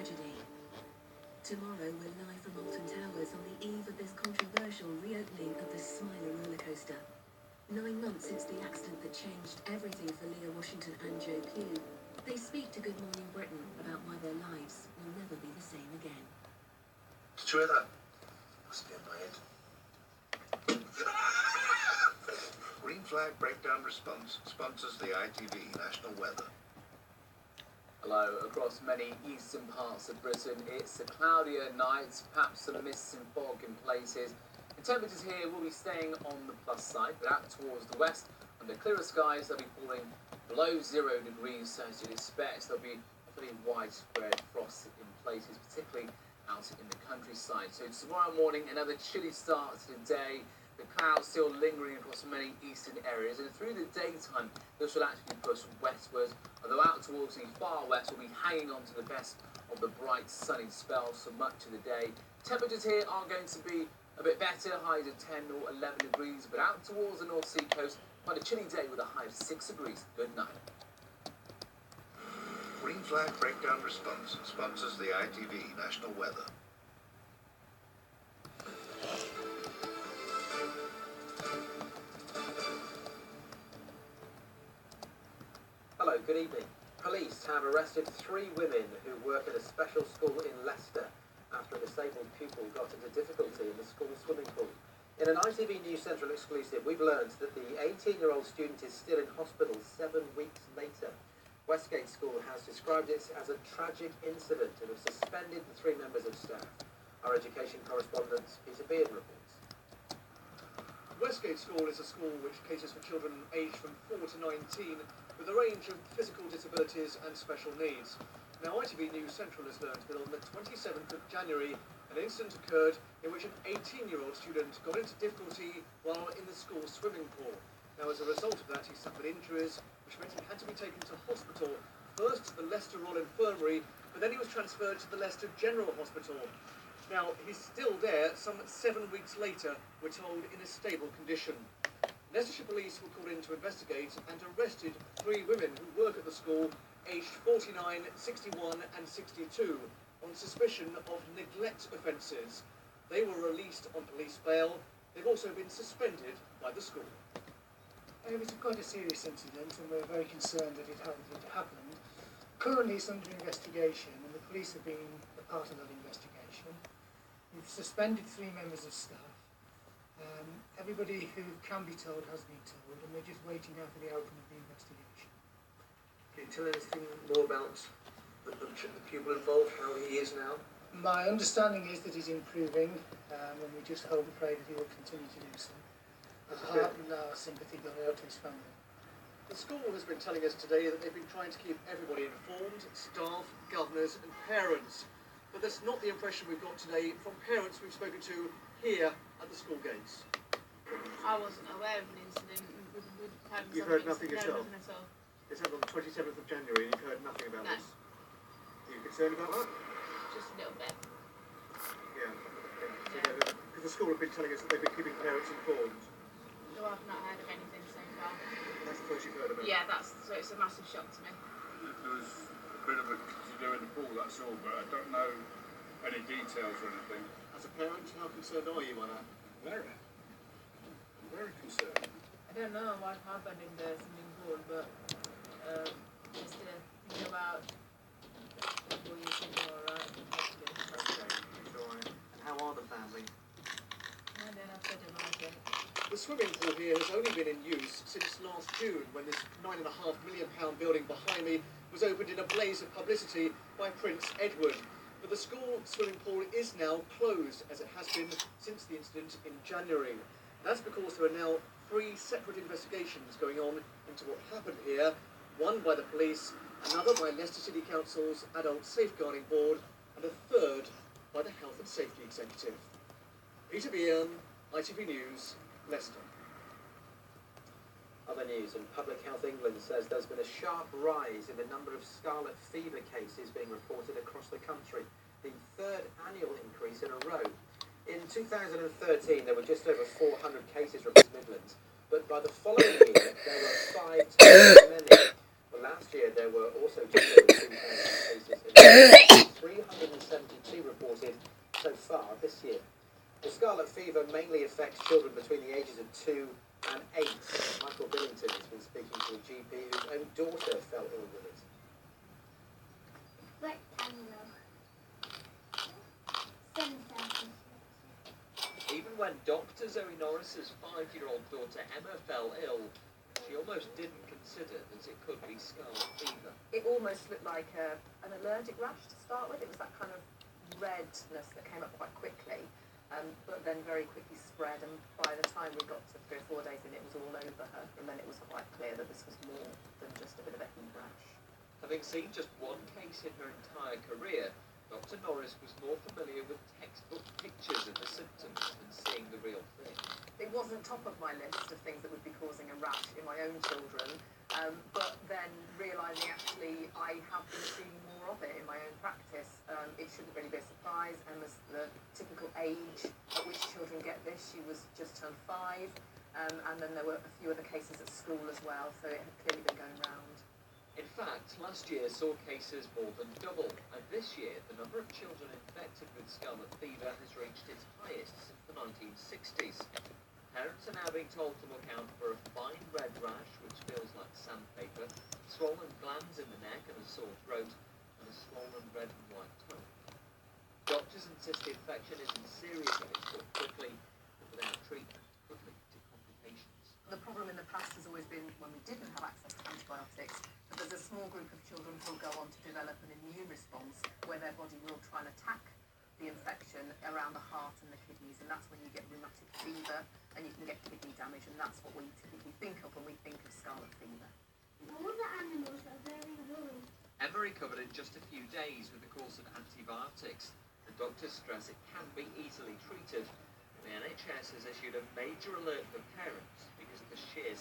tragedy. Tomorrow we're live from Alton Towers on the eve of this controversial reopening of the Smiler roller coaster. 9 months since the accident that changed everything for Leah Washington and Joe Pugh, they speak to Good Morning Britain about why their lives will never be the same again. Did you hear that? Must be in my head. Green flag breakdown response sponsors the ITV National Weather. Hello. Across many eastern parts of Britain, it's a cloudier night, perhaps some mists and fog in places. The temperatures here will be staying on the plus side, but out towards the west, under clearer skies, they'll be falling below 0 degrees, so as you'd expect, there'll be a pretty widespread frost in places, particularly out in the countryside. So tomorrow morning, another chilly start to the day. The clouds still lingering across many eastern areas, and through the daytime, this will actually push westwards, although out towards the far west, we'll be hanging on to the best of the bright sunny spells for much of the day. Temperatures here are going to be a bit better, highs of 10 or 11 degrees, but out towards the North Sea coast, quite a chilly day with a high of 6 degrees. Good night. Green flag breakdown response sponsors the ITV National Weather. Hello, good evening. Police have arrested 3 women who work at a special school in Leicester after a disabled pupil got into difficulty in the school swimming pool. In an ITV News Central exclusive, we've learned that the 18-year-old student is still in hospital 7 weeks later. Westgate School has described it as a tragic incident and have suspended the 3 members of staff. Our education correspondent, Peter Beard, reports. Westgate School is a school which caters for children aged from 4 to 19 with a range of physical disabilities and special needs. Now, ITV News Central has learned that on the 27th of January, an incident occurred in which an 18-year-old student got into difficulty while in the school swimming pool. Now, as a result of that, he suffered injuries, which meant he had to be taken to hospital, first to the Leicester Royal Infirmary, but then he was transferred to the Leicester General Hospital. Now, he's still there some 7 weeks later, we're told, in a stable condition. Leicestershire Police were called in to investigate and arrested 3 women who work at the school, aged 49, 61 and 62, on suspicion of neglect offences. They were released on police bail. They've also been suspended by the school. It was quite a serious incident, and we're very concerned that it happened. Currently it's under investigation, and the police have been a part of that investigation. We've suspended 3 members of staff. Everybody who can be told has been told, and we're just waiting now for the outcome of the investigation. Can you tell anything more about the pupil involved, how he is now? My understanding is that he's improving, and we just hope and pray that he will continue to do so. Our heart and our sympathy go out to his family. The school has been telling us today that they've been trying to keep everybody informed, staff, governors and parents. But that's not the impression we've got today from parents we've spoken to here at the school gates. I wasn't aware of an incident. You've heard nothing No, yourself? nothing at all. It's happened on the 27th of January and you've heard nothing about No. this. Are you concerned about that? Just a little bit. Yeah. Because the school have been telling us that they've been keeping parents informed. No, I've not heard of anything so far. That's the first you've heard of it? Yeah, so it's a massive shock to me. There was a bit of a to-do in the pool, that's all, but I don't know any details or anything. As a parent, how concerned are you on that? Very concerned. I don't know what happened in the swimming pool, but just thinking about the pool is alright. And how are the family? I don't know about it. The swimming pool here has only been in use since last June, when this £9.5 million building behind me was opened in a blaze of publicity by Prince Edward. But the school swimming pool is now closed, as it has been since the incident in January. That's because there are now 3 separate investigations going on into what happened here, one by the police, another by Leicester City Council's Adult Safeguarding Board, and a third by the Health and Safety Executive. Peter Beard, ITV News, Leicester. Other news, and Public Health England says there's been a sharp rise in the number of scarlet fever cases being reported across the country, the 3rd annual increase in a row. In 2013, there were just over 400 cases from the Midlands, but by the following year, there were 5 times as many. Well, last year, there were also just over 2,000 cases in 300 reported so far this year. The scarlet fever mainly affects children between the ages of 2 and 8. Michael Billington has been speaking to a GP whose own daughter fell ill with it. Rectangle. Centre. Even when Dr. Zoe Norris's 5-year-old daughter Emma fell ill, she almost didn't consider that it could be scarlet fever. It almost looked like an allergic rash to start with. It was that kind of redness that came up quite quickly, but then very quickly spread, and by the time we got to 3 or 4 days in, it was all over her, and then it was quite clear that this was more than just a bit of a heat rash. Having seen just one case in her entire career, Dr. Norris was more familiar with textbook pictures of the symptoms than seeing the real thing. It wasn't top of my list of things that would be causing a rash in my own children, but then realising actually I have been seeing more of it in my own practice. It shouldn't really be a surprise, and the typical age at which children get this, she was just turned 5, and then there were a few other cases at school as well, so it had clearly been going round. In fact, last year saw cases more than double, and this year the number of children infected with scarlet fever has reached its highest since the 1960s. Parents are now being told to look out for a fine red rash which feels like sandpaper, swollen glands in the neck and a sore throat, and a swollen red and white tongue. Doctors insist the infection isn't serious if it's caught quickly, but without treatment could lead to complications. The problem in the past has always been when we didn't have access to antibiotics, that there's a small group of children who will go on to develop an immune response where their body will try and attack the infection around the heart and the kidneys, and that's when you get rheumatic fever and you can get kidney damage, and that's what we typically think of when we think of scarlet fever. All the animals are very worried. Emma recovered in just a few days with the course of antibiotics. The doctors stress it can be easily treated. The NHS has issued a major alert for parents because of the sheer